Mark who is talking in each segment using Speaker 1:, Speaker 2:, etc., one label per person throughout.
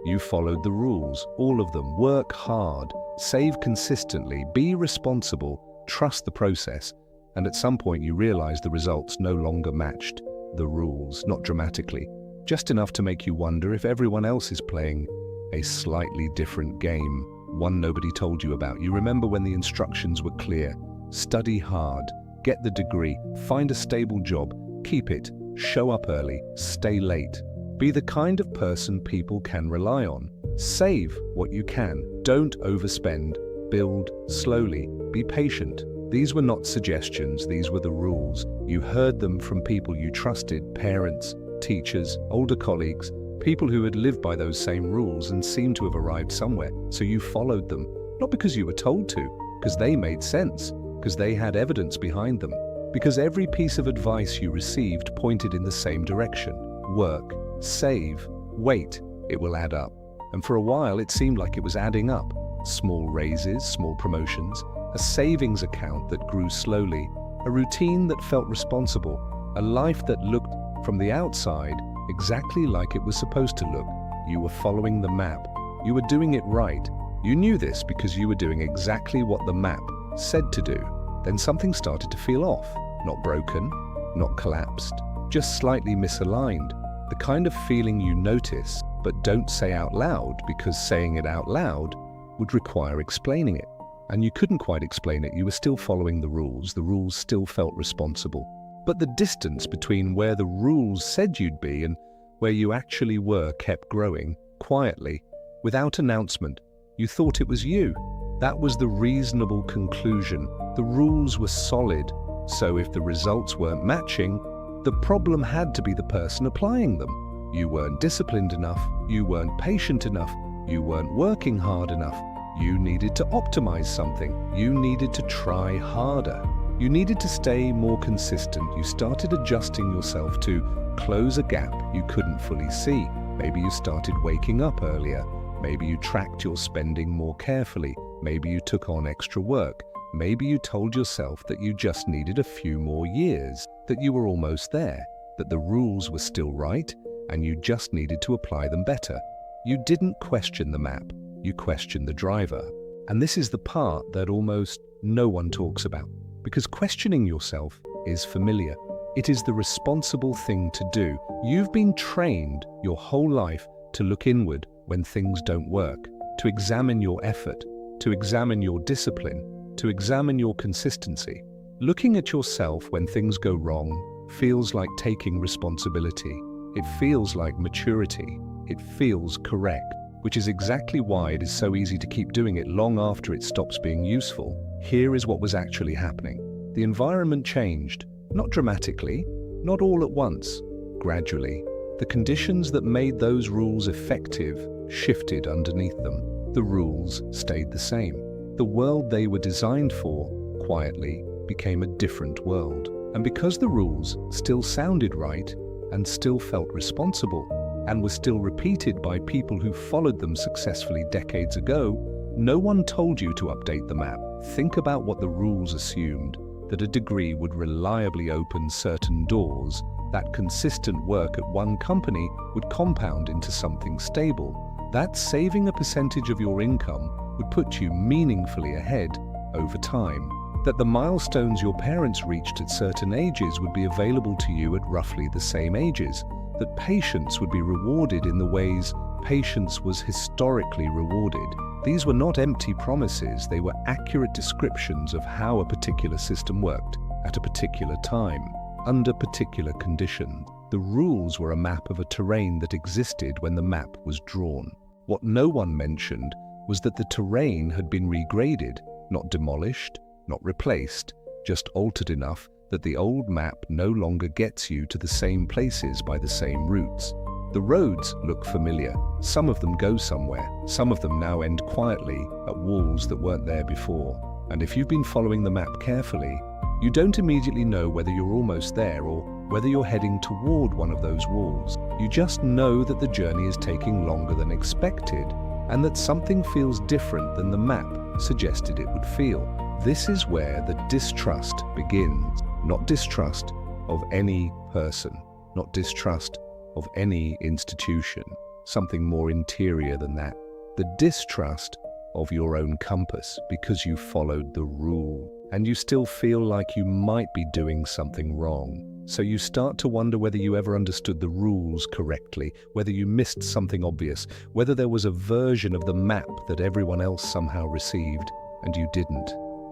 Speaker 1: You followed the rules, all of them. Work hard, save consistently, be responsible, trust the process. And at some point you realized the results no longer matched the rules, not dramatically, just enough to make you wonder if everyone else is playing a slightly different game, one nobody told you about. You remember when the instructions were clear: study hard, get the degree, find a stable job, keep it, show up early, stay late. Be the kind of person people can rely on. Save what you can, don't overspend, build slowly, be patient. These were not suggestions, these were the rules. You heard them from people you trusted, parents, teachers, older colleagues, people who had lived by those same rules and seemed to have arrived somewhere. So you followed them, not because you were told to, because they made sense, because they had evidence behind them, because every piece of advice you received pointed in the same direction. Work, save, wait, it will add up. And for a while it seemed like it was adding up. Small raises, small promotions, a savings account that grew slowly, a routine that felt responsible, a life that looked from the outside exactly like it was supposed to look. You were following the map. You were doing it right. You knew this because you were doing exactly what the map said to do. Then something started to feel off. Not broken, not collapsed, just slightly misaligned. The kind of feeling you notice but don't say out loud, because saying it out loud would require explaining it. And you couldn't quite explain it. You were still following the rules. The rules still felt responsible. But the distance between where the rules said you'd be and where you actually were kept growing, quietly, without announcement. You thought it was you. That was the reasonable conclusion. The rules were solid, so if the results weren't matching, the problem had to be the person applying them. You weren't disciplined enough, you weren't patient enough, you weren't working hard enough. You needed to optimize something. You needed to try harder. You needed to stay more consistent. You started adjusting yourself to close a gap you couldn't fully see. Maybe you started waking up earlier. Maybe you tracked your spending more carefully. Maybe you took on extra work. Maybe you told yourself that you just needed a few more years, that you were almost there, that the rules were still right, and you just needed to apply them better. You didn't question the map. You questioned the driver. And this is the part that almost no one talks about. Because questioning yourself is familiar. It is the responsible thing to do. You've been trained your whole life to look inward when things don't work, to examine your effort, to examine your discipline, to examine your consistency. Looking at yourself when things go wrong feels like taking responsibility. It feels like maturity. It feels correct, which is exactly why it is so easy to keep doing it long after it stops being useful. Here is what was actually happening. The environment changed, not dramatically, not all at once, gradually. The conditions that made those rules effective shifted underneath them. The rules stayed the same. The world they were designed for, quietly, became a different world. And because the rules still sounded right and still felt responsible and were still repeated by people who followed them successfully decades ago, no one told you to update the map. Think about what the rules assumed: that a degree would reliably open certain doors, that consistent work at one company would compound into something stable, that saving a percentage of your income would put you meaningfully ahead over time, that the milestones your parents reached at certain ages would be available to you at roughly the same ages, that patience would be rewarded in the ways patience was historically rewarded. These were not empty promises, they were accurate descriptions of how a particular system worked, at a particular time, under particular conditions. The rules were a map of a terrain that existed when the map was drawn. What no one mentioned was that the terrain had been regraded, not demolished, not replaced, just altered enough that the old map no longer gets you to the same places by the same routes. The roads look familiar. Some of them go somewhere. Some of them now end quietly at walls that weren't there before. And if you've been following the map carefully, you don't immediately know whether you're almost there or whether you're heading toward one of those walls. You just know that the journey is taking longer than expected and that something feels different than the map suggested it would feel. This is where the distrust begins. Not distrust of any person, not distrust of any institution. something more interior than that. The distrust of your own compass because you followed the rule, and you still feel like you might be doing something wrong. So you start to wonder whether you ever understood the rules correctly, whether you missed something obvious, whether there was a version of the map that everyone else somehow received and you didn't.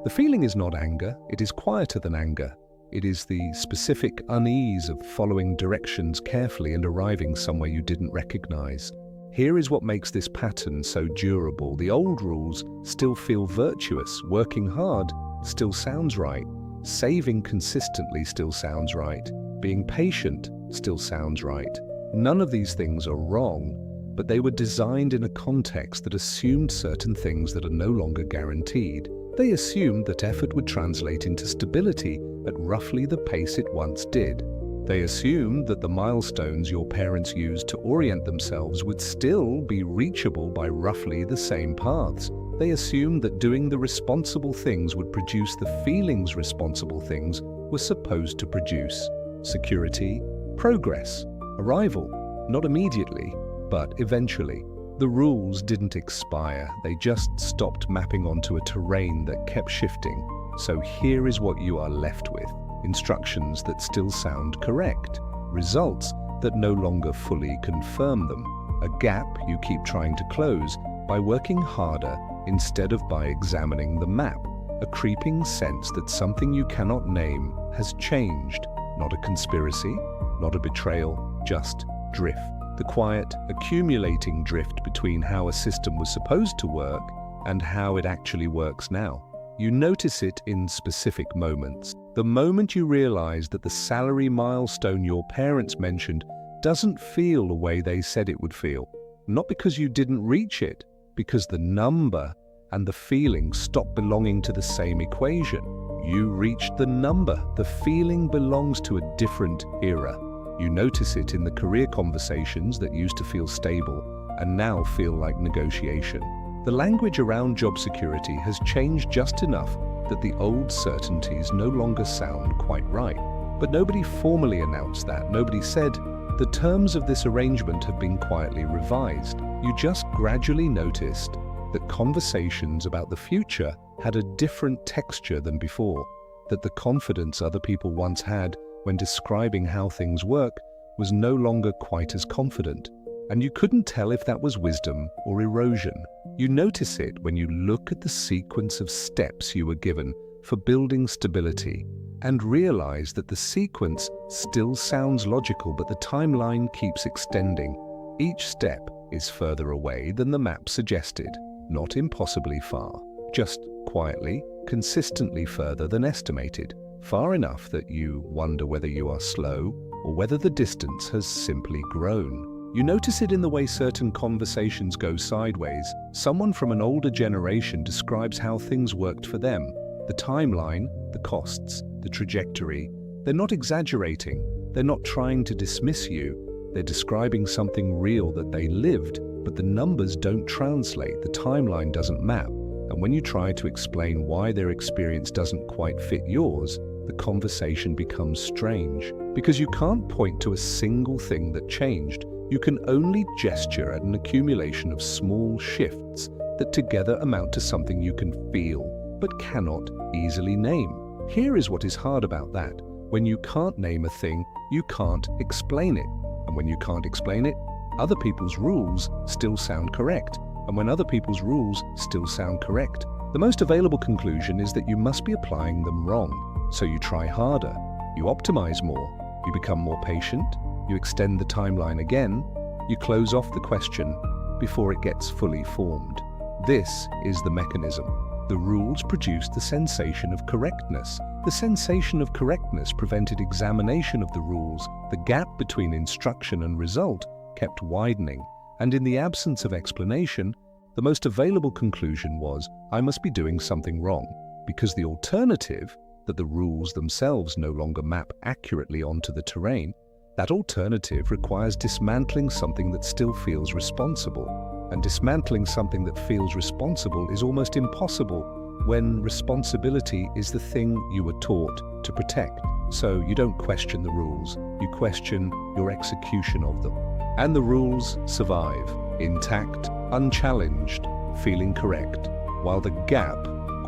Speaker 1: The feeling is not anger, it is quieter than anger. It is the specific unease of following directions carefully and arriving somewhere you didn't recognize. Here is what makes this pattern so durable. The old rules still feel virtuous. Working hard still sounds right. Saving consistently still sounds right. Being patient still sounds right. None of these things are wrong, but they were designed in a context that assumed certain things that are no longer guaranteed. They assumed that effort would translate into stability at roughly the pace it once did. They assumed that the milestones your parents used to orient themselves would still be reachable by roughly the same paths. They assumed that doing the responsible things would produce the feelings responsible things were supposed to produce: security, progress, arrival, not immediately, but eventually. The rules didn't expire, they just stopped mapping onto a terrain that kept shifting. So here is what you are left with: instructions that still sound correct, results that no longer fully confirm them, a gap you keep trying to close by working harder instead of by examining the map, a creeping sense that something you cannot name has changed. Not a conspiracy, not a betrayal, just drift. The quiet, accumulating drift between how a system was supposed to work and how it actually works now. You notice it in specific moments. The moment you realize that the salary milestone your parents mentioned doesn't feel the way they said it would feel. Not because you didn't reach it, because the number and the feeling stopped belonging to the same equation. You reached the number. The feeling belongs to a different era. You notice it in the career conversations that used to feel stable and now feel like negotiation. The language around job security has changed just enough that the old certainties no longer sound quite right. But nobody formally announced that. Nobody said, the terms of this arrangement have been quietly revised. You just gradually noticed that conversations about the future had a different texture than before, that the confidence other people once had when describing how things work was no longer quite as confident, and you couldn't tell if that was wisdom or erosion. You notice it when you look at the sequence of steps you were given for building stability and realize that the sequence still sounds logical, but the timeline keeps extending. Each step is further away than the map suggested, not impossibly far, just quietly, consistently further than estimated. Far enough that you wonder whether you are slow or whether the distance has simply grown. You notice it in the way certain conversations go sideways. Someone from an older generation describes how things worked for them. The timeline, the costs, the trajectory. They're not exaggerating. They're not trying to dismiss you. They're describing something real that they lived, but the numbers don't translate. The timeline doesn't map. And when you try to explain why their experience doesn't quite fit yours, the conversation becomes strange, because you can't point to a single thing that changed. You can only gesture at an accumulation of small shifts that together amount to something you can feel, but cannot easily name. Here is what is hard about that. When you can't name a thing, you can't explain it. And when you can't explain it, other people's rules still sound correct. And when other people's rules still sound correct, the most available conclusion is that you must be applying them wrong. So you try harder, you optimize more, you become more patient, you extend the timeline again, you close off the question before it gets fully formed. This is the mechanism. The rules produced the sensation of correctness. The sensation of correctness prevented examination of the rules. The gap between instruction and result kept widening. And in the absence of explanation, the most available conclusion was, I must be doing something wrong, because the alternative, that the rules themselves no longer map accurately onto the terrain, that alternative requires dismantling something that still feels responsible. And dismantling something that feels responsible is almost impossible when responsibility is the thing you were taught to protect. So you don't question the rules, you question your execution of them. And the rules survive, intact, unchallenged, feeling correct, while the gap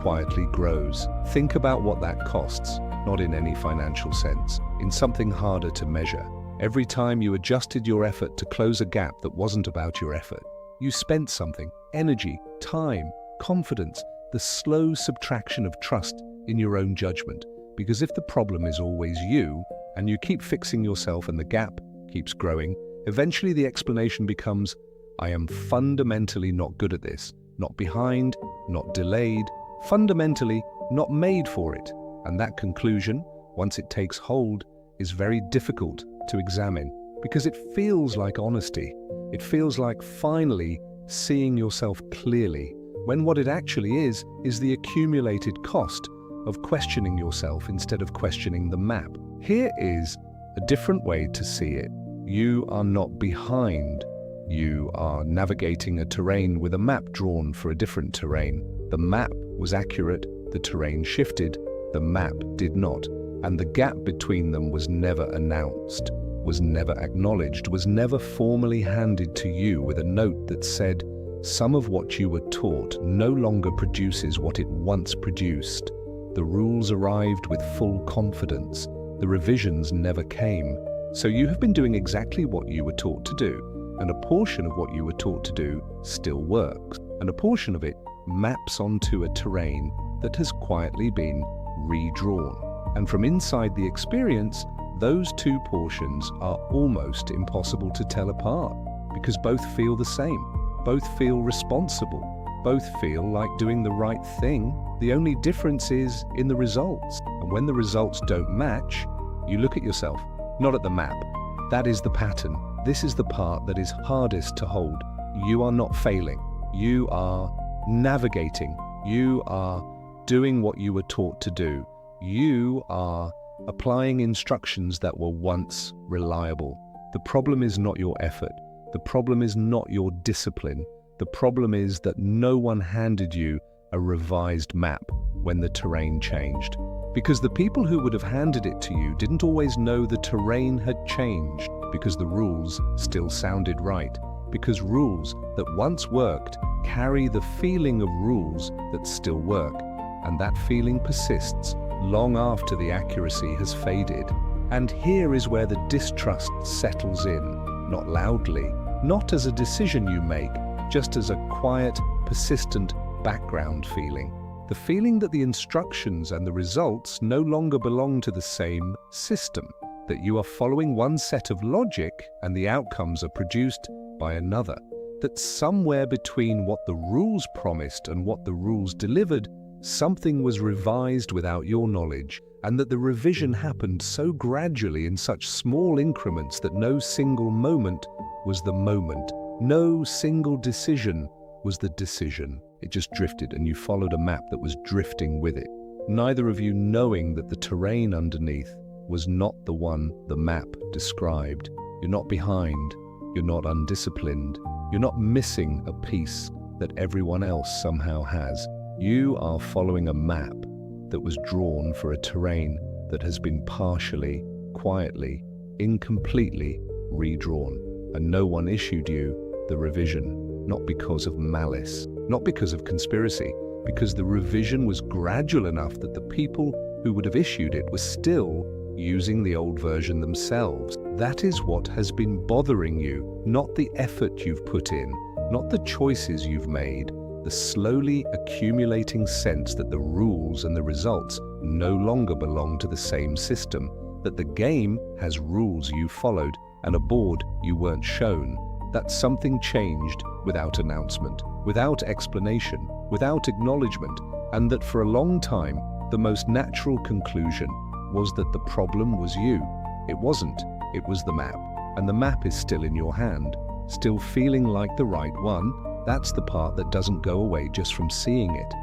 Speaker 1: quietly grows. Think about what that costs, not in any financial sense, in something harder to measure. Every time you adjusted your effort to close a gap that wasn't about your effort, you spent something: energy, time, confidence, the slow subtraction of trust in your own judgment. Because if the problem is always you, and you keep fixing yourself and the gap keeps growing, eventually the explanation becomes, I am fundamentally not good at this, not behind, not delayed, fundamentally not made for it. And that conclusion, once it takes hold, is very difficult to examine because it feels like honesty. It feels like finally seeing yourself clearly, when what it actually is the accumulated cost of questioning yourself instead of questioning the map. Here is a different way to see it. You are not behind. You are navigating a terrain with a map drawn for a different terrain. The map was accurate, the terrain shifted, the map did not. And the gap between them was never announced, was never acknowledged, was never formally handed to you with a note that said, some of what you were taught no longer produces what it once produced. The rules arrived with full confidence. The revisions never came. So you have been doing exactly what you were taught to do, and a portion of what you were taught to do still works, and a portion of it maps onto a terrain that has quietly been redrawn. And from inside the experience, those two portions are almost impossible to tell apart, because both feel the same, both feel responsible, both feel like doing the right thing. The only difference is in the results. And when the results don't match, you look at yourself, not at the map. That is the pattern. This is the part that is hardest to hold. You are not failing. You are navigating. You are doing what you were taught to do. You are applying instructions that were once reliable. The problem is not your effort. The problem is not your discipline. The problem is that no one handed you a revised map when the terrain changed. Because the people who would have handed it to you didn't always know the terrain had changed, because the rules still sounded right. Because rules that once worked carry the feeling of rules that still work, and that feeling persists long after the accuracy has faded. And here is where the distrust settles in, not loudly, not as a decision you make, just as a quiet, persistent background feeling. The feeling that the instructions and the results no longer belong to the same system, that you are following one set of logic and the outcomes are produced by another, that somewhere between what the rules promised and what the rules delivered, something was revised without your knowledge, and that the revision happened so gradually in such small increments that no single moment was the moment, no single decision was the decision. It just drifted, and you followed a map that was drifting with it. Neither of you knowing that the terrain underneath was not the one the map described. You're not behind, you're not undisciplined, you're not missing a piece that everyone else somehow has. You are following a map that was drawn for a terrain that has been partially, quietly, incompletely redrawn. And no one issued you the revision, not because of malice, not because of conspiracy, because the revision was gradual enough that the people who would have issued it were still using the old version themselves. That is what has been bothering you, not the effort you've put in, not the choices you've made, the slowly accumulating sense that the rules and the results no longer belong to the same system, that the game has rules you followed and a board you weren't shown, that something changed without announcement, without explanation, without acknowledgement, and that for a long time, the most natural conclusion was that the problem was you. It wasn't, it was the map. And the map is still in your hand, still feeling like the right one. That's the part that doesn't go away just from seeing it.